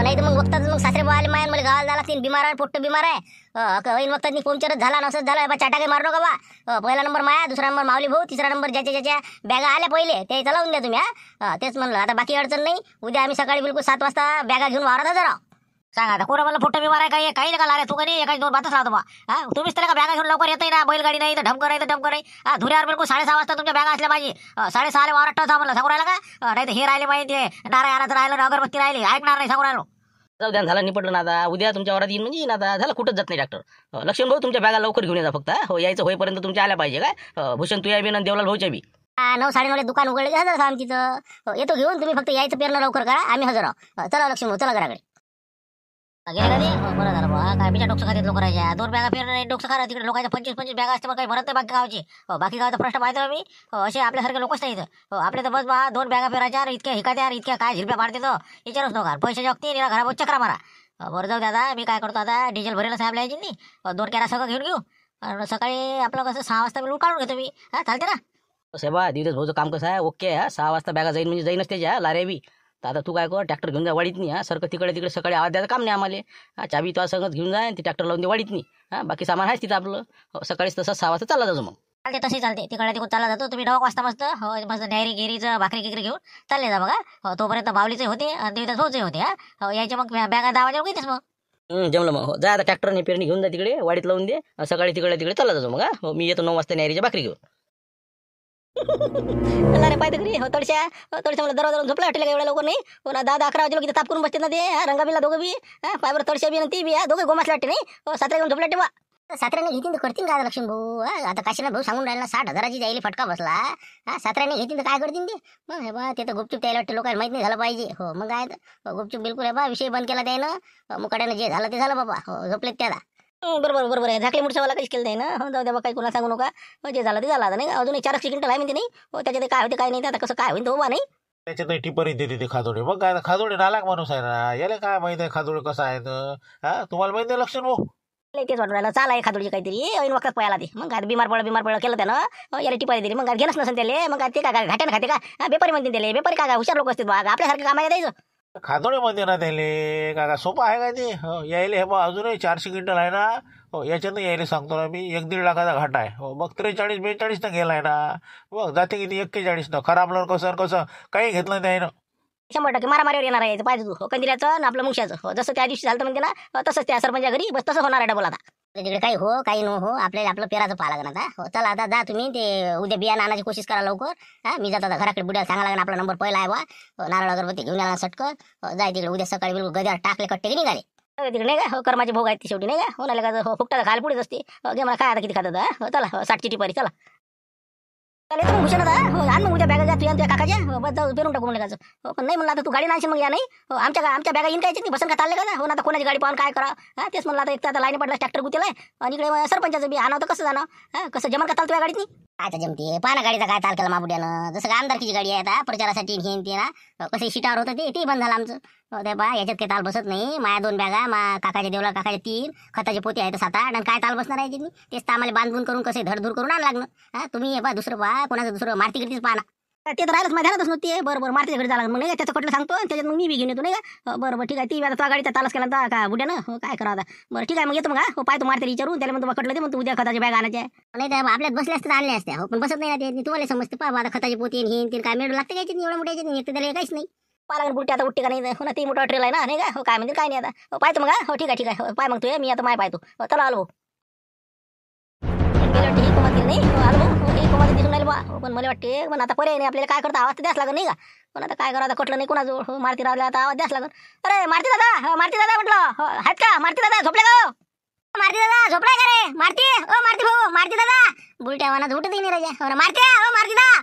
नाही तर मग वक्तात मग सासरे आले मायन मला गावाला झाला तीन बिमार आहे पोट्ट बिमार आहे ऐन वक्तात पंक्चरच झाला नसंच झालं बा चाटा काही मारू नका बा पहिला नंबर माया दुसरा नंबर माऊली भाऊ तिसरा नंबर ज्याच्या बॅगा आल्या पहिले ते लावून द्या तुम्ही तेच म्हणलं आता बाकी अडचण नाही उद्या आम्ही सकाळी बिलकुल 7 वाजता बॅगा घेऊन वावरात हजर आहोत. सांगा आता कोणा मला फोटो बिमार आहे काही काही नका लारे तू काही एका दोन बातच लावतो बा तुम्हीच त्याला बॅगा घेऊन लवकर येत ना बैलगाडी नाही तर ढमकर नाही तर डमकर नाही धुऱ्यावर बिलकुल 6:30 वाजता तुमच्या बॅगा असल्या पाहिजे 6:30 वावरात ठेवता म्हणलं सांगू राहिला का नाही तर हे राहिले पाहिजे नारायणाचं राहिलं अगरबत्ती राहिली ऐकणार नाही सांगू राहिलो. जाऊ द्या झालं निपटलं ना आता उद्या तुमच्या वरात येईन म्हणजे येईन आता झालं कुठंच जात नाही डॉक्टर लक्ष्मण भाऊ तुमच्या बॅगा लवकर घेऊन येतात फक्त हो यायचं होईपर्यंत तुमच्या आल्या पाहिजे काय भूषण तुया बी आणि देवलाल भाऊच्या बी 9-9:30 दुकान उघडले हजर आम्ही तिथं येतो घेऊन तुम्ही फक्त यायचं पेरणं लवकर करा आम्ही हजर आहोत. चला लक्ष्मण भाऊ चला घराकडे गेले कधी बरं झालं बा काय बिचा डोकं खात्यात लोक राहायच्या 2 बॅगा फिरणं डोकं खा तिकडे लोकांच्या 25-25 बॅगा असते मग काही भरत नाही बाकी गावची बाकी गावचा प्रश्न माहिती मी असे आपल्यासारखे लोकच नाही इथं आपले तर बस बा 2 बॅगा फिरायच्या इतक्या हिकात्या इतक्या काय झिलप्या मारते तो विचारूच नका पैशाच्या वक्ती घरावर चक्रा मारा. बरं जाऊ दादा मी काय करतो आता डिझेल भरेला साहेब यायची नाही 2 कॅरा सगळं घेऊन घेऊ आणि सकाळी आपलं कसं 6 वाजता मिळून काढून घेतो मी चालते ना साहेबा दिवस भाऊचं काम कसं आहे ओके 6 वाजता बॅगा जाईन म्हणजे जाईनच त्याच्या लारे बी तर आता तू काय कर ट्रॅक्टर घेऊन जा वाढीत नाही सारखं तिकडे सकाळी आवाज द्यायचं काम नाही आम्हाला चाबी तो सगळंच घेऊन जाय ती ट्रॅक्टर लावून दे वाढीत नाही बाकी सामान आहेच तिथं आपलं सकाळीच तसं 6 वाजता चालला जातो मग चालते तसे चालते तिकडे चालला जातो तुम्ही 9 वाजता मस्त हो मस्त डायरी गिरीचं भाकरी गिकरी घेऊन चालले जा बघा तोपर्यंत बावलीचे होते आणि देवदास भाऊचे होते यायचे मग बॅगा 10 वाजेवर घेतेस मग जमलं मग जा आता ट्रॅक्टरने पेरणी घेऊन जा तिकडे वाडीत लावून दे सकाळी तिकडे चालला जातो मग मी येतो 9 वाजता न्यायरीच्या भाकरी घेऊन अरे पाहिजे घरी हो थोडशा मला दरवाजा झोपला वाटलं एवढ्या लवकर नाही हो ना 10-11 वाजे लोक ताप करून बसते ना ते रंगाबीला दोघं बी पायबर थोडशा बी ती बी दोघे गोमासला वाटते नाही 7 घेऊन झोपला तेव्हा सातऱ्याने घेतील तर करतील का लक्ष्मण भाऊ आता काशीनाथ भाऊ सांगून राहिला 60,000ची जायला फटका बसला सातऱ्याने घेतील तर काय करतील ते मग हे बा ते तर गुपचूप त्याला वाटतं लोकांना माहित नाही झालं पाहिजे हो मग काय गुपचूप बिलकुल आहे बा विषय बंद केला त्यानं मुकाड्यानं जे झालं ते झालं बाबा हो झोपलेत त्याला बरोबर आहे झाकली मुठसावाला काहीच केलं नाही ना हो जाऊ द्या बा काही कोणाला सांगू नका जे झालं ते झालं आता नाही अजून 4 क्विंटल आहे म्हणते नाही हो त्याच्यात काय होते काय नाही आता कसं काय होईल तो बा नाही त्याच्यात टिपरी देते ते खादोडे मग काय खादोडे नालायक माणूस आहे ना याला काय माहित आहे खादोडे कसं आहे तर तुम्हाला माहिती आहे लक्षण भाऊ तेच वाटून राहिलं चाल आहे खादोडीची काहीतरी ऐन वखत पळाला ते मग काय बिमार पडलं केलं त्यानं याला टिपारी दिली मग काय घेणंच नसेल त्याला मग काय ते काय घाट्यानं खाते का बेपारी म्हणते त्याला बेपारी काय हुशार लोक असतात बघा आपल्यासारखं काम आहे द्यायचं खादोडे मध्ये ना त्याले का सोपं आहे काय ते यायले हे बा अजूनही 400 क्विंटल आहे ना हो याच्यानं यायला सांगतो ना मी 1-1.5 लाखाचा घाटा आहे हो मग 43-42 न गेलाय ना मग जाते किती 41 न खराबलं कसं काही घेतलं नाही ना 100% मारामारीवर येणार आहे पाहिजे तू कंदिराचं आणि आपलं मुंशाचं जसं त्या दिवशी झालं म्हणते ना तसंच त्या सरपंचा घरी बस तसं होणार आहे डबल आता तिकडे काही हो काही नो हो आपल्याला आपलं पेराचं पाहा लागणार आता हो चला आता जा तुम्ही ते उद्या बियाणं आणायची कोशिश करा लवकर मी जातो आता घराकडे बुड्याला सांगा लागणार आपला नंबर पहिला आहे बा नारळ अगरबत्ती घेऊन यायला सटकं जाय तिकडे उद्या सकाळी बिलकुल गद्यावर टाकले कट्टे की निघाले तिकडे नाही का हो कर्माचे भोग आहेत ते शेवटी नाही का हो नाही का हो फुकटा खायला पुढेच असते घे मला काय आता किती खात होता चला 60ची टिपारी चला चालेल तर भूषण आता हो आण मग उद्या बॅगा जा तुझ्या काकाच्या बस जाऊ पेरून टाकू म्हणलं हो पण नाही म्हणलं आता तू गाडी आणशील मग या नाही हो आमच्या बॅगा येईन काय नाही बसन का चालले का हो ना आता कोणाची गाडी पाहून काय करा तेच म्हणलं आता एक तर आता लाईन पडला ट्रॅक्टर गुतेलाय आणि इकडे सरपंचाचं बी आणावं तर कसं जाणं कसं जमन का चालतो या गाडीत आता जमते पाना गाडीचा काय ताल केला माबुड्यानं जसं का आमदारकीची गाडी आहे आता प्रचारासाठी हे ते ना कसं शिटावर होतं ते बंद झालं आमचं ते बा याच्यात काही ताल बसत नाही माया 2 बॅगा काकाच्या देवला काकाच्या 3 खताचे पोते आहेत 7-8 आणि काय ताल बसणार आहे तिथे तेच तर आम्हाला बांधून करून कसे धडधूर करून आण लागणं तुम्ही बा दुसरं पहा कोणाचं दुसरं मारती गिरतीच पाहा ते तर राहिलंच माझ्या ध्यानातच नव्हती बरोबर मारतीच्या घरी झाला मग नाही त्याचं कटलं सांगतो त्याच्यात मग मी बी घेऊन येतो नाही का बरोबर ठीक आहे ती आता गाडीचा तालच केला तर का बुड्यानं हो काय करा आता बरं ठीक आहे मग येतो मग हो पाय तू मारते विचारून त्याला मग कटलं ते मग तू उद्या खताची बॅग आणायच्या नाही तर आपल्यात बसल्या असतात आणल्या असत्या हो पण बसत नाही ना ते तुम्हाला समजते पहा आता खताची पोती हे काय मेळ लागते काय एवढ्या मोठ्याचे नाही त्याला काहीच नाही पाला बुट्टी आता उठते का नाही हो ना ती मोठा ट्रेल आहे ना नाही का हो काय म्हणजे काय नाही आता हो पाहतो मग हो ठीक आहे पाय मग तू मी आता माय पाहतो हो चला आलो नाही आलो दिसून राहिलं बा पण मला वाटते पण आता पर्याय नाही आपल्याला काय करता आवाज तर द्यास लागत नाही का पण आता काय करा आता कटलं नाही कोणाजवळ मारती राहिला आता आवाज द्यास लागत अरे मारती दादा म्हटलं आहेत का मारती दादा झोपले का मारती दादा झोपलाय का रे मारती भाऊ मारती दादा बुलट्या वाना उठत नाही राजा मारते मारती दादा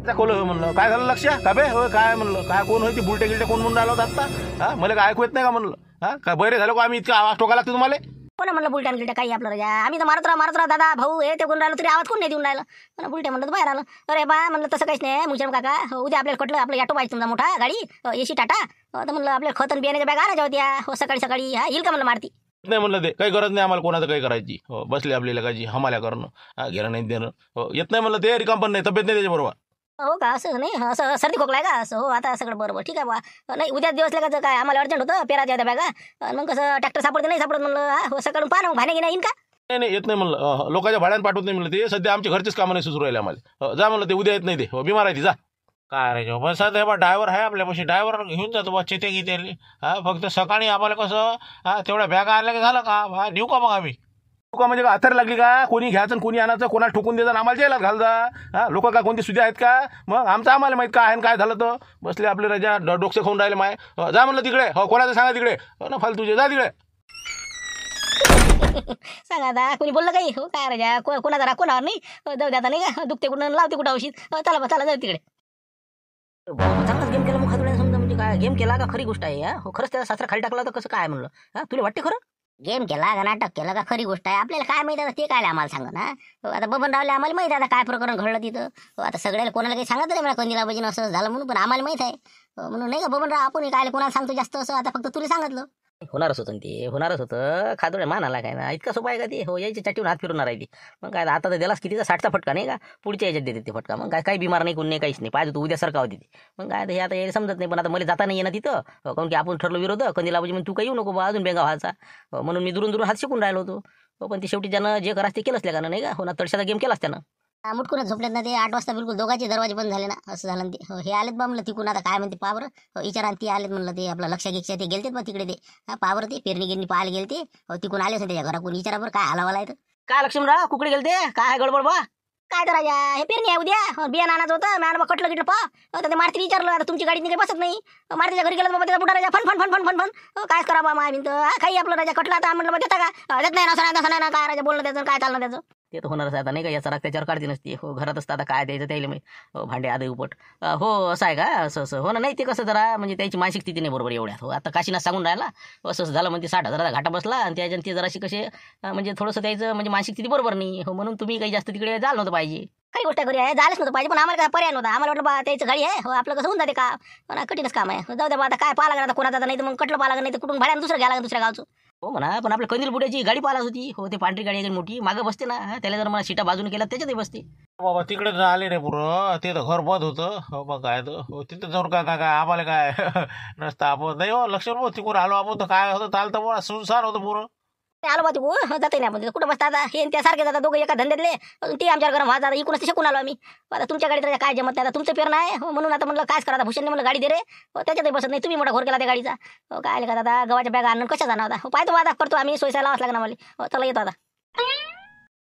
म्हणलं काय झालं लक्ष का बे हो काय म्हणलं काय कोण होती बुलटे गिलटे कोण म्हणून राहिलो आता मला काय ऐकू येत नाही का म्हणलं काय बरे झालं का आम्ही इतका आवाज टोका लागतो तुम्हाला कोणा म्हणलं बुलट्यान गिलट्या काही आपलं राजा आम्ही तर मारत राहा दादा भाऊ हे ते कोण राहिलो तरी आवाज कोण नाही देऊन राहिलं पण बुलट्या म्हणलं तर बाहेर आलं अरे बा म्हणलं तसं काहीच नाही मुचम काका उद्या आपल्याला कटलं आपलं ऑटो पाहिजे तुमचा मोठा गाडी एसी टाटा तर म्हणलं आपल्याला खत आणि बियाण्याच्या बॅग आणायच्या होत्या हो सकाळी येईल का म्हणलं मारती नाही म्हणलं ते काही गरज नाही आम्हाला कोणाचं काही करायची हो बसले आपल्याला काही हमाल्या करणं घेणं नाही देणं हो येत नाही म्हणलं ते रिकाम पण नाही तब्येत नाही त्याच्याबरोबर हो का, असं नाही, असं सर्दी खोकला आहे का, असं हो आता सगळं बरोबर ठीक आहे बा. नाही उद्या दिवस लागायचं काय, आम्हाला अर्जंट होतं पेराच्या त्या बॅगा. मग कसं ट्रॅक्टर सापडते नाही सापडत म्हणलं, हो सकाळून पाहा ना मग भाण्या घेण्या येईन का. नाही नाही येत नाही म्हणलं, लोकांच्या भाड्यानं पाठवत नाही म्हणलं, ते सध्या आमच्या घरचेच कामं नाही सुरू राहिले आम्हाला. जा म्हणलं, ते उद्या येत नाही, ते बिमार आहे ती, जा. काय रे जो बस आता बा ड्रायव्हर आहे आपल्यापाशी, ड्रायव्हर घेऊन जातो बा चिते घेते. फक्त सकाळी आम्हाला कसं तेवढ्या बॅगा आणल्या की झालं का, नेऊ का मग आम्ही. तुका म्हणजे का अथर लागली का, कोणी घ्यायचं आणि कोणी आणायचं, कोणाला ठोकून द्यायचं आम्हाला जेलात घाल जा. लोक का कोणती सुद्धा आहेत का, मग आमचं आम्हाला माहित काय आहे काय झालं तर बसले आपले राजा डोकसे खाऊन राहिले माय. जा म्हणलं तिकडे, हो कोणाचं सांगा तिकडे, ना फालतूचे जा तिकडे. सांगा आता कोणी बोललं काही, हो काय राजा कोणाचा राग कोणावर नाही. जाऊ द्या आता नाही का, दुखते कुठं लावते कुठं औषध. चला बा चला जाऊ तिकडे. चांगलाच गेम केला मग खातोड्या, समजा म्हणजे काय गेम केला का खरी गोष्ट आहे. हो खरंच त्याचा सासरा खाली टाकला तर कसं काय म्हणलं, तुला वाटते खरं गेम केला का नाटक केलं का खरी गोष्ट आहे. आपल्याला काय माहिती आता ते काय आम्हाला सांगा ना. आता बबनरावले आम्हाला माहिती आहे आता काय प्रकरण घडलं तिथं. आता सगळ्याला कोणाला काही सांगत नाही मला कंदिला बजीन असं झालं म्हणून, पण आम्हाला माहित आहे म्हणून नाही का बबनराव, आपण काय कोणाला सांगतो जास्त असं, आता फक्त तुला सांगितलं. होणारच होतं ते, होणारच होतं. खातोड्या मानाला काय ना, इतका सोपा आहे का ते, हो यायच्या चाटीवर हात फिरवणार आहे ती. मग काय आता तर दिलास कितीचा 60चा फटका नाही का, पुढच्या याच्यात देते ते फटका. मग काय काही बिमार नाही कोण नाही काहीच नाही, पाहिजे तू उद्या सरका होती ती. मग काय हे आता यायला समजत नाही, पण आता मला जाता नाही येणार तिथं, कारण की आपण ठरलो विरोध कंदिला म्हणजे तू काही येऊ नको बा अजून बेंगा व्हायचा. म्हणून मी दुरून दुरून हात शिकून राहिलो होतो. पण ते शेवटी ज्यानं जे करास ते केलंच का नाही का, हो ना तळशाचा गेम केलाच त्यानं. मुटकूनच झोपलेत ना ते, 8 वाजता बिलकुल दोघांचे दरवाजे बंद झाले ना, असं झालं ते. हे आलेत बा म्हणलं तिकून, आता काय म्हणते पावर विचारा ती आलेत म्हणलं, ते आपलं लक्ष घेक्षा ते गेलतेत बा तिकडे ते पावर ते पेरणी गिरणी पाहायला गेलते. तिकून आले होते त्याच्या घराकडून, विचारा बरं काय हलावाला आहे. काय लक्ष्मणराव कुकडे गेलते, काय गडबड बा. काय तर राजा हे पेरणी आहे उद्या, बियाणं आणायचं होतं, मॅडम कटलं गिटलं पा. ते मारती विचारलं, आता तुमची गाडी निघे बसत नाही. मारतीच्या घरी गेलं बाबा, त्याचा बुडा राजा फन फन फन फन फन फन काय करा बा माय भिंत काही आपलं राजा कटला, आता म्हटलं देता का देत नाही ना काय राजा बोलणं त्याचं काय चाललं त्याचं. ते तर होणारच आता नाही का, याचा राग त्याच्यावर काढते नसते. हो घरात असतं आता काय द्यायचं त्याला माहिती. हो भांडे आधी उपट. हो असं आहे का, असं असं हो ना. नाही ते कसं जरा म्हणजे त्याची मानसिक स्थिती नाही बरोबर एवढ्यात. हो आता काशीनाथ सांगून राहिला असं झालं म्हणजे 60,000चा घाटा बसला, आणि त्याच्यानं ते जराशी कसे म्हणजे थोडंसं त्याचं म्हणजे मानसिक स्थिती बरोबर नाही. हो म्हणून तुम्ही काही जास्त तिकडे जायला नव्हतं पाहिजे. खरी गोष्ट घरी आहे, झालंच नव्हतं पाहिजे, पण आम्हाला काय पर्याय नव्हता. आम्हाला वाटलं बा त्याचं गाडी आहे, हो आपलं कसं होऊन जाते का, कठीणच काम आहे. जाऊ द्या बा आता काय पाहा लागणार, आता कोणाचा नाही तर मग कटलं पाहा लागणार, नाही तर कुठून भाड्यानं दुसरं घ्यायला लागेल दुसऱ्या गावचं. हो म्हणा, पण आपल्या कंदील बुड्याची गाडी पाहिला होती. हो ते पांढरी गाडी मोठी मागं बसते ना, त्याला जर मला सीटा बाजूने केला त्याच्यातही बसते. बाबा तिकडे आले रे पुरं, ते तर घर बंद होतं. हो मग काय तर तिथं जाऊन काय काय काय आम्हाला काय नसतं. आपण नाही हो लक्ष तिकडून आलो आपण, तर काय होतं चालतं बुवा, सुनसान होतं पुरं. आलो बा तिकडून जाते नाही आपण, कुठं बसता आता हे त्यासारखे जातात दोघं एका धंद्यातले. ते आमच्या घरात व्हा जाता, इकडून शिकून आलो आम्ही. आता तुमच्या गाडीत काय जमत नाही, आता तुमचं पेरणं आहे. म्हणून आता म्हणलं कायच करा, भूषणने म्हणलं गाडी दे रे. त्याच्यातही बसत नाही, तुम्ही मोठा घोर केला त्या गाडीचा. काय आले का दादा, गव्हाच्या बॅगा आणून कशा जाणार होता. पाहतो आता करतो आम्ही, सोयसा लावाच लागणार मला. चला येतो आता.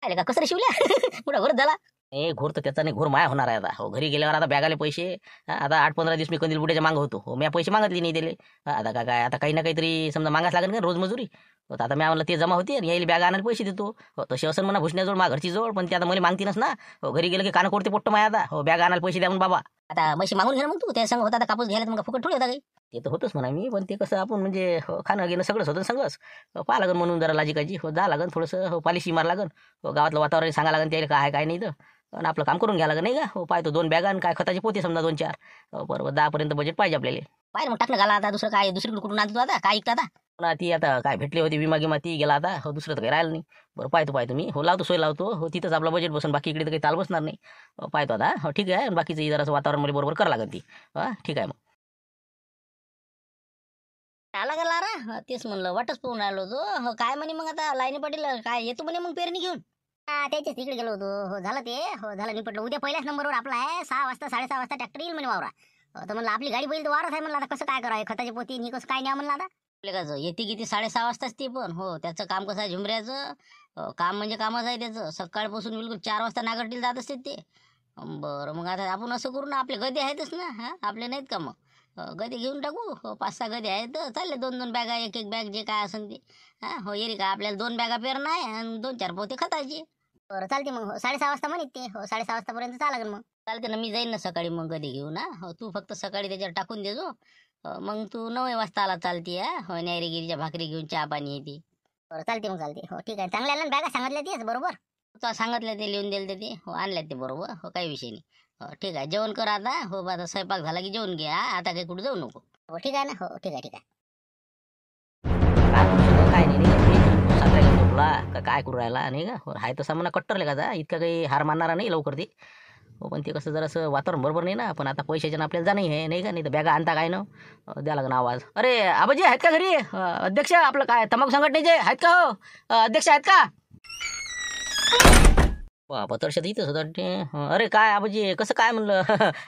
आले का कसं रे शिवल्या मोठा घोर झाला. ए घोर तर त्याचा नाही, घोर माया होणार आहे आता. हो घरी गेल्यावर आता बॅगाले पैसे, आता 8-15 दिवस मी कंदील बुड्याच्या मागं होतो. हो मी पैसे मागितले नाही दिले. आता काय आता काही ना काहीतरी समजा मागास लागेल का रोज मजुरी. आता मी म्हणलं ते जमा होते आणि यायला बॅग आणायला पैसे देतो. हो तसे असं म्हणा भुसण्याजवळ मा घरची जवळ, पण ते आता मला मागतीनच ना. हो घरी गेलं की कान कोरते पोट्ट माया आता. हो बॅग आणायला पैसे द्या म्हणून बाबा. आता म्हशी मागून घे मग तू, त्या संग होता आता कापूस घ्यायला मग फुकट थोडी होता काही. ते तर होतच म्हणा मी, पण ते कसं आपण म्हणजे खाणं घेणं सगळंच होतं सगळंच. पाहा लागन म्हणून जरा लाजिकाची हो जा लागन थोडंसं. हो पालिशी मार लागन. हो गावातलं वातावरण सांगा लागन त्याला काय काय नाही तर, आणि आपलं काम करून घ्या लागन नाही का. हो पाहतो 2 बॅगा आणि काय खताचे पोते समजा 2-4. बरोबर 10 बजेट पाहिजे आपल्याला. पाहिजे मग टाकलं घाला आता, दुसरं काय दुसरीकडे कुठून आणतो आता काय ऐकता आता. पुन्हा ती आता काय भेटली होती विमा गिमा ती गेला आता. हो दुसरं तर काही राहिलं नाही. बरं पाहतो मी, हो लावतो सोय लावतो. हो तिथंच आपला बजेट बसून, बाकी इकडे तर काही ताल बसणार नाही. पाहतो आता. हो ठीक आहे, बाकीचं जरासं वातावरण मला बरोबर करावं लागेल ती. हां ठीक आहे मग. आला गेला रा तेच म्हणलं, वाटच पाहून राहिलो होतो. काय म्हणे मग आता लाईनी पाटील काय येतो म्हणे मग पेरणी घेऊन. त्याच्याच तिकडे गेलो होतो. हो झालं ते, हो झालं निपटलं. उद्या पहिल्याच नंबरवर आपला आहे 6 वाजता 6:30 वाजता ट्रॅक्टर येईल म्हणे वावरा. तर म्हणलं आपली गाडी बैल तर वावरात आहे म्हणलं, आता कसं काय करावं खताची पोती नि कसं काय नाही म्हणलं आता. आपल्या कसं येते किती 6:30 वाजताच ते, पण हो त्याचं काम कसं आहे झुमऱ्याचं. काम म्हणजे कामच आहे त्याचं. सकाळपासून बिलकुल 4 वाजता नागरटीला जात असते ते. बरं मग आता आपण असं करू ना, आपले गदे आहेतच ना. हां आपले नाहीत का मग गदे घेऊन टाकू. हो 5-6 गदे आहेत, चालले 2-2 बॅगा, एक बॅग जे काय असेल ते. हां हो येरी का आपल्याला 2 बॅगा पेरणं आहे आणि 2-4 पोते खताची. बरं चालते मग. हो 6:30 वाजता म्हणत ते. हो 6:30 वाजतापर्यंत चालेल मग. चालते ना, मी जाईन ना सकाळी मग गदे घेऊन. हो तू फक्त सकाळी त्याच्यावर टाकून देजो. मग तू 9 वाजता आला चालते. हो न्यायरेगिरीच्या भाकरी घेऊन चहा पाणी येते. बरं चालते मग चालते. हो ठीक आहे, चांगल्या ना बॅगा सांगितल्या तेच बरोबर. तुला सांगितलं ते लिहून दिलं ते. हो आणल्यात ते बरोबर. हो काही विषय नाही. हो ठीक आहे, जेवण कर आता. हो आता स्वयंपाक झाला की जेवण घे. आता काही कुठं जाऊ नको. हो ठीक आहे ना. हो ठीक आहे ठीक आहे. काय नाही झोपला का काय करू राहिला नाही का. हाय तसा म्हणा कट्टरले का जा, इतका काही हार मानणारा नाही लवकर ते. हो पण ते कसं जरासं वातावरण बरोबर नाही ना, पण आता पैशाच्या आपल्याला जाणं आहे नाही का, नाही तर बॅगा आणता काय ना द्या लागेल आवाज. अरे आबाजी आहेत का घरी? अध्यक्ष आपलं काय तंबाखू संघटनेचे आहेत का हो? अध्यक्ष आहेत का? बाबा तळशात इथंच होतं ते. अरे काय आबाजी कसं काय म्हणलं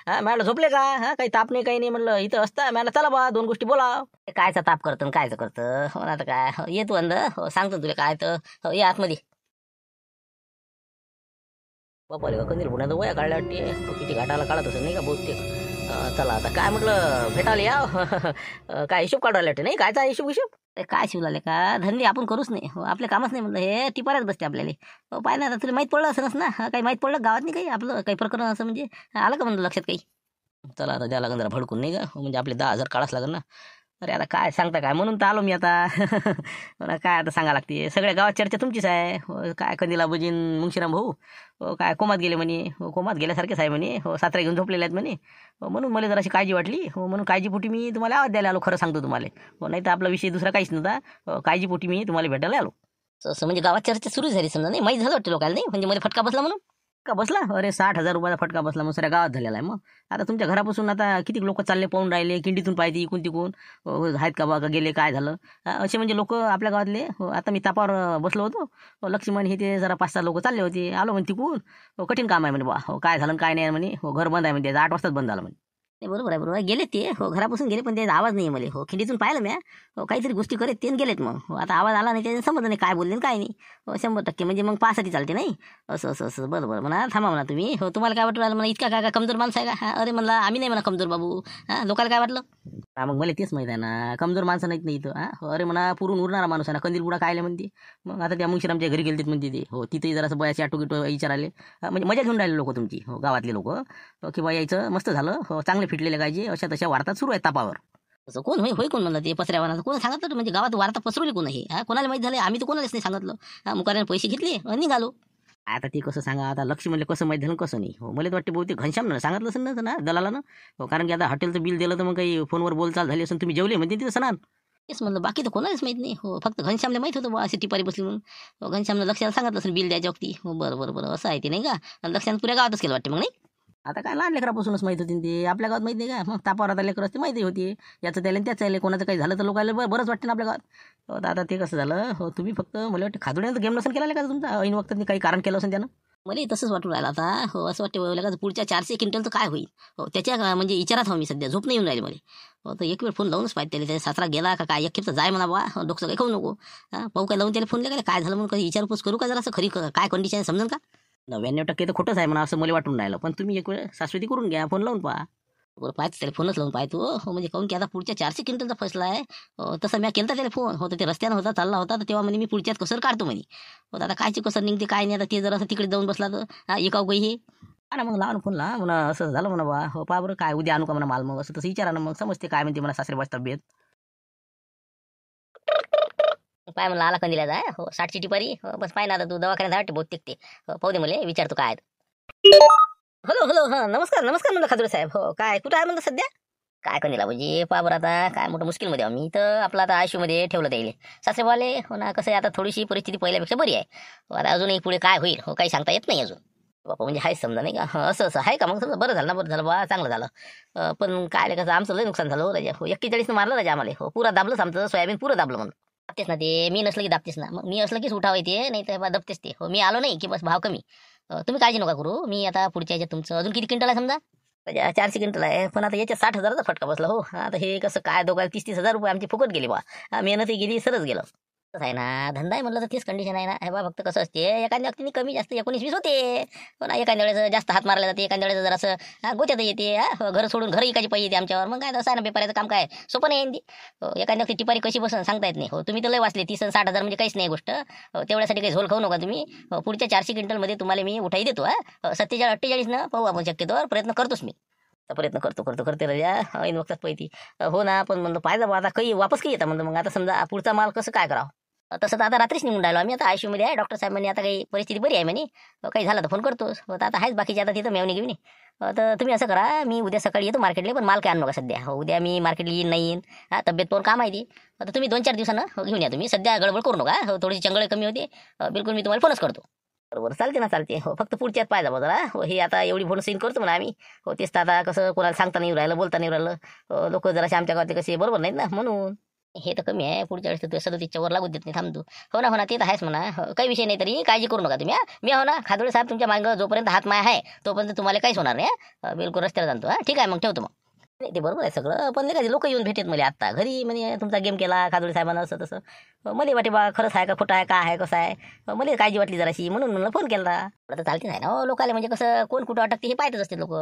हा मॅला झोपले का? हा काही ताप नाही काही नाही म्हणलं, इथं असता मॅला चला बा दोन गोष्टी बोला. कायचा ताप करतं कायचं करतं हो ना, आता काय येतो अंदर सांगतो तुला काय तर ये आतमध्ये. बापा रे कंदील पुण्यात वया काढल्या वाटते, किती घाटाला काढत असं नाही का बहुतेक. चला आता काय म्हटलं भेटायला या काय हिशोब काढायला वाटते नाही कायचा हिशोब हिशोब. काय शिवलाले का धंदे आपण करूच नाही आपले कामच नाही म्हणलं, हे टिपाऱ्याच बसते आपल्याला. पाय ना आता तुला माहीत पडलं असं ना, काही माहीत पडलं गावात नाही काही आपलं काही प्रकरण असं म्हणजे आलं का म्हणलं लक्षात काही. चला आता द्या लागेल जरा भडकून नाही का, म्हणजे आपले 10,000 काढाच लागेल ना. अरे आता काय सांगता काय म्हणून तर आलो मी आता मला काय आता सांगा लागते, सगळ्या गावात चर्चा तुमचीच आहे. काय कंदीला बुजीन मुंशीराम भाऊ काय कोमात गेले म्हणे, कोमात गेल्यासारखेच आहे म्हणे, सात्रा घेऊन झोपलेले आहेत म्हणे. म्हणून मला जराशी काळजी वाटली म्हणून काळजीपोटी मी तुम्हाला आवाज द्यायला आलो, खरं सांगतो तुम्हाला. नाही तर आपला विषय दुसरा काहीच नव्हता, काळजीपोटी मी तुम्हाला भेटायला आलो. असं म्हणजे गावात चर्चा सुरू झाली समजा नाही, माहीत झालं वाटतं लोकांना नाही, म्हणजे मला फटका बसला म्हणून. का बसला? अरे 60,000 रुपयाचा फटका बसला मग सगळ्या गावात झालेला आहे. मग आता तुमच्या घरापासून आता किती लोक चालले पाहून राहिले, किंडीतून पाहिजे इकून तिकून आहेत का बा का गेले काय झालं असे म्हणजे लोक आपल्या गावातले. आता मी तापावर बसलो होतो, लक्ष्मण हे ते जरा 5-6 लोक चालले होते, आलो म्हणे तिकून. कठीण काम आहे म्हणे बा, काय झालं काय नाही म्हणे, घर बंद आहे म्हणजे 8 वाजताच बंद झालं म्हणे. नाही बरोबर आहे बरोबर गेलेत ते घरापासून गेले, पण त्याचा आवाज नाही मला. खिंडीतून पाहिलं मी काहीतरी गोष्टी करत ते गेलेत. मग आता आवाज आला नाही त्याने समजलं नाही काय बोलले काय नाही. 100% म्हणजे मग पाहासाठी चालते नाही. असं असं असं बरोबर म्हणा, थांबा म्हणा तुम्ही. तुम्हाला काय वाटलं राहिलं म्हणा, इतका काय कमजोर माणसं आहे का? अरे म्हणला आम्ही नाही म्हणा कमजोर बाबू. लोकांना काय वाटलं? मग मला तेच माहित आहे ना, कमजोर माणसं नाहीत नाही इथं. अरे म्हणा पुरून उरणारा माणूस आहे ना, कंदील बुडा कायले म्हणते. मग आता त्या मुंशीरामच्या घरी गेलते म्हणते ते, तिथेही जरासं बयाची आटोगिटो विचाराले, म्हणजे मजा घेऊन राहिले लोक तुमची गावातले लोक, की बा यायचं मस्त झालं, चांगले फिटलेले गायचे अशा तशा वार्ता सुरू आहेत तापावर. असं कोण होय कोण म्हणलं ते पसऱ्यावर कोण सांगितलं म्हणजे गावात वार्ता पसरवली कोण हे कोणाला माहित झालं? आम्ही तर कोणालाच नाही सांगितलं. मुकाऱ्याने पैसे घेतले आणि निघालो. आता ते कसं सांगा, आता लक्ष म्हणले कसं माहित झालं कसं नाही. मला तर वाटते बहुतेक घनश्याम सांगितलं असेल ना दलालानं. कारण की आता हॉटेलचं बिल दिलं तर मग काही फोनवर बोलचाल झाली असेल, तुम्ही जेवले म्हणजे तिथं सणान तेच म्हणलं, बाकी तर कोणालाच माहित नाही. फक्त घनश्यामला माहित होतं बा अशी टिपारी बसली म्हणून. घनश्यामनं लक्षाला सांगितलं असेल बिल द्यायच्या वक्ती. बरं बरं बरं असं आहे ते नाही का. आणि लक्षानं पुऱ्या गावातच केलं वाटते मग नाही. आता काय लहान लेकरापासूनच माहित होती ते, आपल्या गावात माहित नाही का. मग तापावर आता लेकर असते माहिती होती, याचं त्याला त्याच चालले, कोणाचं काही झालं तर लोकांना बरंच वाटतं ना आपल्या गावात. आता ते कसं झालं तुम्ही फक्त मला वाटतं खादुड्यानं गेम नसेल केला का तुमचा, ऐन वक्तात काही कारण केलं असेल त्यानं. मला तसंच वाटून राहिलं आता. असं वाटतं का पुढच्या 400 क्विंटलचं काय होईल त्याच्या म्हणजे विचारात मी सध्या झोप नाही येऊन राहिली मला. तर एक वेळ फोन लावूनच पाहिजे त्याला सासरा गेला का काय, एक खेपचा जाय म्हणा बा, डोकं काही खाऊ नको. पाहू काय लावून त्याला फोन लागला काय झालं म्हणून काही विचारपूस करू का, जरा असं खरी काय कंडिशन समजेल का. 99% तर खोटंच आहे म्हणा असं मला वाटून राहिलं, पण तुम्ही एक वेळ शाश्वती करून घ्या, फोन लावून पहा. बरं पाहतो त्याला फोनच लावून पाहतो. म्हणजे काहून की आता पुढच्या 400 क्विंटलचा फसला आहे. तसं मी केलं त्याला फोन होतं, ते रस्त्यानं होता चालला होता, तर तेव्हा म्हणे मी पुढच्यात कसर काढतो म्हणे. आता कायची कसर निघते काय नाही. आता ते जरा असं तिकडे जाऊन बसला तर एकाव काही हे ना मग लावून फोन ला म्हणा असं झालं म्हणा बा. पहा बरं काय उद्या आणू का म्हणा माल, मग असं तसं विचारा ना मग समजते काय म्हणते मला सासरे तब्येत. पाय म्हणलं आला कंदिला जाय 60ची टिपारी. बस पाय ना आता तू दवाखान्यात वाटते बहुतेक ते. पाहू दे मला विचारतो काय. हॅलो हॅलो हां नमस्कार नमस्कार म्हणलं खादुडे साहेब. काय कुठं आहे म्हणलं सध्या? काय कंदिला म्हणजे पहा बरं आता काय मोठं मुश्किलमध्ये आहो मी तर. आपलं आता आयशीयूमध्ये ठेवलं त्याला सासरेवाले. हो ना कसं आहे आता थोडीशी परिस्थिती पहिल्यापेक्षा बरी आहे. आता अजूनही पुढे काय होईल काही सांगता येत नाही अजून. बापा म्हणजे हाय समजा नाही का. असं असं आहे का मग समजा बरं झालं ना, बरं झालं बा चांगलं झालं. पण काय कसं आमचं लय नुकसान झालं राजा. 41 मारलं राजा आम्हाला. पुरा दाबलंच आमचं सोयाबीन पुरं दाबलं म्हणून. दाबतेस ना ते, मी नसलं की दाबतेस ना. मग मी असलं कीच उठावं येते, नाही तर दबतेस ते. मी आलो नाही की बस भाव कमी. तुम्ही काळजी नका करू. मी आता पुढच्या याच्यात तुमचं अजून किती क्विंटल आहे समजा? 400 क्विंटल आहे, पण आता याच्या 60,000चा फटका बसला. आता हे कसं काय दोघांना 30-30 हजार रुपये आमची फुकट गेली बा. मेहनतही गेली सरच गेलं. तसं आहे ना, धंदा आहे म्हणलं तर तेच कंडिशन आहे ना. हे बा फक्त कसं असते एखाद्या व्यक्तीने कमी जास्त 19-20 होते. पण एखाद्या वेळेस जास्त हात मारला जाते, एखाद्या वेळेस जरासं गोत्यात येते. घर सोडून घर इकायची पाहिजे येते आमच्यावर. मग काय असं आहे ना, बेपाऱ्याचं काम काय सोपं नाही आहे. एखाद्या व्यक्ती टिपारी कशी बसून सांगता येत नाही. तुम्ही तर लय वाचले 30 आणि 60,000 म्हणजे काहीच नाही गोष्ट. तेवढ्यासाठी काही झोल खाऊ नका तुम्ही. पुढच्या 400 क्विंटलमध्ये तुम्हाला मी उठाई देतो. 47-48 न पाहू आपण, शक्यतोवर प्रयत्न करतोच मी. प्रयत्न करते राजा ऐन वक्तात पैती. हो ना, पण म्हणलं पाहिजे आता काही वापस काही येतं म्हणलं. मग आता समजा पुढचा माल कसं काय करावं. तसं तर आता रात्रीच निघून राहिलो आम्ही. आता आयशीयूमध्ये आहे. डॉक्टर साहेब म्हणे आता काही परिस्थिती बरी आहे म्हणे. काही झालं तर फोन करतोस. आता आहेच बाकीचे आता तिथं मेवणी घेऊन. तर तुम्ही असं करा, मी उद्या सकाळी येतो मार्केटला, पण माल काय आणू नका सध्या. उद्या मी मार्केटला येईन नाही येईन. तब्येत पण काम आहे ती. आता तुम्ही 2-4 दिवसानं घेऊन या तुम्ही. सध्या गडबड करू नका. थोडीशी चंगळ कमी होते. बिलकुल मी तुम्हाला फोनच करतो. बरोबर चालते ना चालते हो. फक्त पुढच्यात पाहिजे बा जरा हो. हे आता एवढी फोन सीन करतो म्हणा आम्ही हो. तेच तर आता कसं कोणाला सांगता नाही राहिलं बोलता नाही राहिलं लोक जराशे आमच्या गावात कसे बरोबर नाहीत ना म्हणून हे तर कमी आहे. पुढच्या वेळेस तुझ्या 37च्या वर लागू देत नाही थांबतो हो ना हो ना. ते तर आहेच म्हणा हो, काही विषय नाही. तरी काळजी करू नका तुम्ही मी हो ना. खादोळे साहेब तुमच्या मागं जोपर्यंत हात माय आहे तोपर्यंत तुम्हाला काहीच होणार नाही बिलकुल रस्त्याला जाणतो ठीक आहे मग ठेवतो मग. नाही ते बरोबर आहे सगळं पण काय लोक येऊन भेटेत मला आता घरी म्हणजे तुमचा गेम केला खादोळे साहेबांना असं तसं मला वाटे बा खरंच आहे का खोटं आहे का आहे कसं आहे मला काळजी वाटली जराशी म्हणून मला फोन केला. आता चालते नाही ना हो लोकाले म्हणजे कसं कोण कुठं अटकते हे पाहतच असते लोक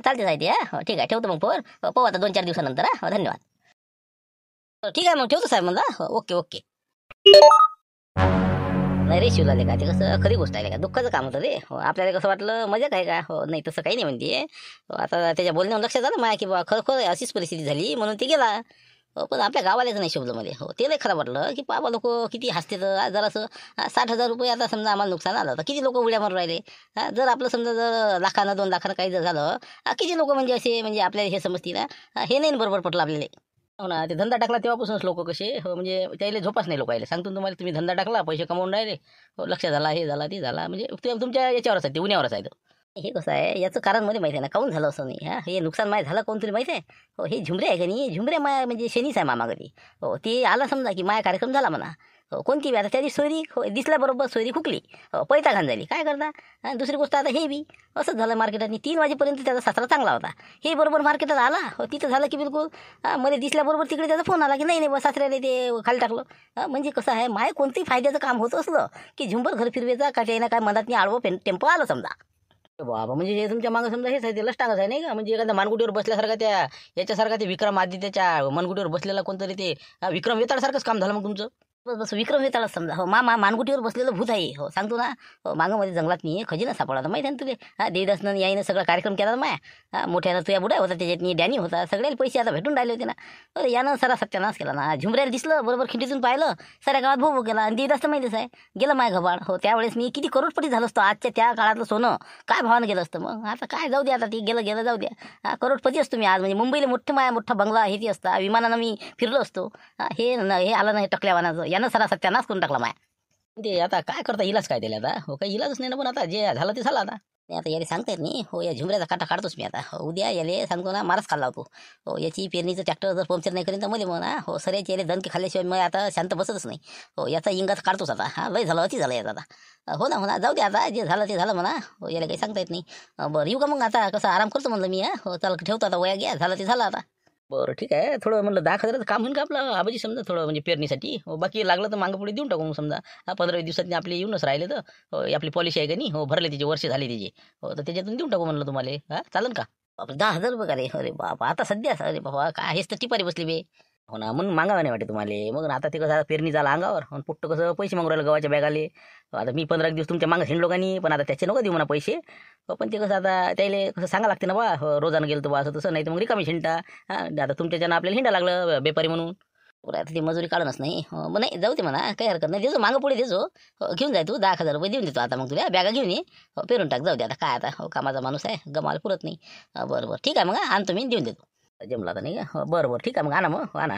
चालते जायते ठीक आहे ठेवतो मग फोन पाहू आता 2-4 दिवसानंतर धन्यवाद. ठीक आहे मग ठेवतो साहेब म्हणला ओके ओके. नाही रे शिवलाले का ते कसं खरी गोष्ट आहे का दुःखाचं काम होतं रे हो. आपल्याला कसं वाटलं मजाक आहे का हो नाही तसं काही नाही म्हणते आता त्याच्या बोलण्यावर लक्षात आलं माया की बा खरं अशीच परिस्थिती झाली म्हणून ते गेला पण आपल्या गावालाच नाही शोभलं मध्ये हो. ते लई खराब वाटलं की बाबा लोक किती हसते तर जरासं 60,000 रुपये आता समजा आम्हाला नुकसान आलं तर किती लोक उड्या मारून राहिले जर आपलं समजा जर 1,00,000 2,00,000 काही जर झालं किती लोक म्हणजे असे म्हणजे आपल्याला हे समजतील हे नाही बरोबर पटलं आपल्याला हो ना. ते धंदा टाकला तेव्हापासूनच लोक कसे हो म्हणजे त्याला झोपाच नाही लोकायला सांगतो तुम्हाला तुम्ही धंदा टाकला पैसे कमवून राहिले हो लक्ष झाला हे झाला ते झाला म्हणजे तुमच्या याच्यावरच आहे ते उन्यावरच आहे. हे कसं आहे याचं कारण मध्ये माहिती आहे ना काऊन झालं असं नाही हे नुकसान माय झालं कोण तुला माहिती आहे हो. हे झुमरे आहे का नाही झुमरे माय म्हणजे शनीच आहे मामा घरी हो. ते आला समजा की माया कार्यक्रम झाला म्हणा हो कोणती बी आता त्याची सोयरी हो दिसल्याबरोबर सोयरी खुकली हो पैता घाण झाली काय करता. दुसरी गोष्ट आता हे बी असंच झालं मार्केटात 3 वाजेपर्यंत त्याचा सासरा चांगला होता हे बरोबर मार्केटात आला हो. तिथं झालं की बिलकुल मध्ये दिसल्याबरोबर तिकडे त्याचा फोन आला की नाही बस सासऱ्याला ते खाली टाकलं म्हणजे कसं आहे माय कोणतेही फायद्याचं काम होत असलं की झुंबर घर फिरवेचा का काही ना काय मनात नाही आडवं टेम्पो आलं समजा बाबा म्हणजे हे तुमच्या मागं समजा हेच आहे ते लष्टांगच आहे नाही का म्हणजे एखाद्या मानगुटीवर बसल्यासारखा त्या याच्यासारखा ते विक्रम आदित्यच्या मनगुटीवर बसलेला कोणतरी ते विक्रम वेताळसारखंच काम झालं मग तुमचं बस बस विक्रम वेताळच समजा हो. मानगुटीवर बसलेलं भूत आहे हो सांगतो ना हो. मागं मध्ये जंगलात नाही खजिना सापडला माहिती आहे ना तुले देवीदासनं याईनं सगळा कार्यक्रम केला माया मोठ्यानं तुया बुडा होता त्याच्यात डॅनी होता सगळ्याला पैसे आता भेटून राहिले होते ना अरे यानं सारा सत्यानाश केला ना. झुमऱ्याला दिसलं बरोबर खिंडीतून पाहिलं साऱ्या गावात भोग केला आणि देवीदास तर माहितीच आहे गेलं माय घबाड हो. त्यावेळेस मी किती करोडपती झालं असतो आजच्या त्या काळातलं सोनं काय भावानं गेलं असतं मग आता काय जाऊ द्या आता ती गेलं जाऊ द्या करोडपती असतो मी आज म्हणजे मुंबईला मोठा बंगला हे ती असता विमानानं मी फिरलो असतो हे आलं नाही टकल्यावानाचं यानं सारा सत्यानाश करून टाकला माया. ते आता काय करता इलाज काय त्याला आता हो काही इलाजच नाही ना पण आता जे झालं ते झालं आता आता याला सांगता येत नाही हो. या झुमऱ्याचा काटा काढतोच मी आता उद्या याले सांगतो ना मारच खाल्ला होतो हो. याची पेरणीचं ट्रॅक्टर जर पंक्चर नाही करेन तर मला म्हणा हो. सऱ्याची याले दणके खाल्ल्याशिवाय मग आता शांत बसतच नाही हो. याचा इंगाच काढतोच आता लय झालं अति झालं याचा आता हो ना जाऊ दे आता जे झालं ते झालं म्हणा हो. याला काही सांगता येत नाही बरं येऊ का मग आता कसं आराम करतो म्हणलं मी हो. चला ठेवतो आता वया घ्या झालं ते झालं आता बरं ठीक आहे. थोडं म्हणलं 10,000 काम होईल का आपलं आबाजी समजा थोडं म्हणजे पेरणीसाठी हो. बाकी लागलं तर मागं पुढे देऊन टाकू मग समजा 15-20 दिवसांनी आपले येऊनच राहिले तर हो. आपली पॉलिसी आहे का नाही हो भरले तिचे वर्ष झाली तिचे हो तर त्याच्यातून देऊन टाकू म्हणलं तुम्हाला चालेल का. 10,000 रुपये का रे अरे बाबा आता सध्या अरे बाबा काय हेच तर टिपारी बसली बे हो ना म्हणून मागावं नाही वाटते तुम्हाला मग आता ते कसं पेरणी झाला अंगावर आणि पुट्ट कसं पैसे मागू राहिलं गव्हाच्या बॅगाले आता मी 15 दिवस तुमच्या मागं हिंडलो का नाही पण आता त्याचे नको देऊ म्हणा पैसे हो. पण ते कसं आता त्याला कसं सांगा लागते ना बा हो. रोजानं गेलं तर बा असं तसं नाही तर मग रिकामी हिंडता आता तुमच्याच्यानं आपल्याला हिंडा लागलं बेपारी म्हणून आता ती मजुरी काढूनच नाही हो. मग नाही जाऊ दे म्हणा काही हरकत नाही देतो मागं पुढे देतो हो. घेऊन जाय तू 10,000 रुपये देऊन देतो आता मग तुला बॅगा घेऊन ये हो. पेरून टाक जाऊ दे आता काय आता हो. कामाचा माणूस आहे गमाला पुरत नाही बरं ठीक आहे मग आणतो मी देऊन देतो जमला तर नाही का बरं ठीक आहे मग आणा मग आणा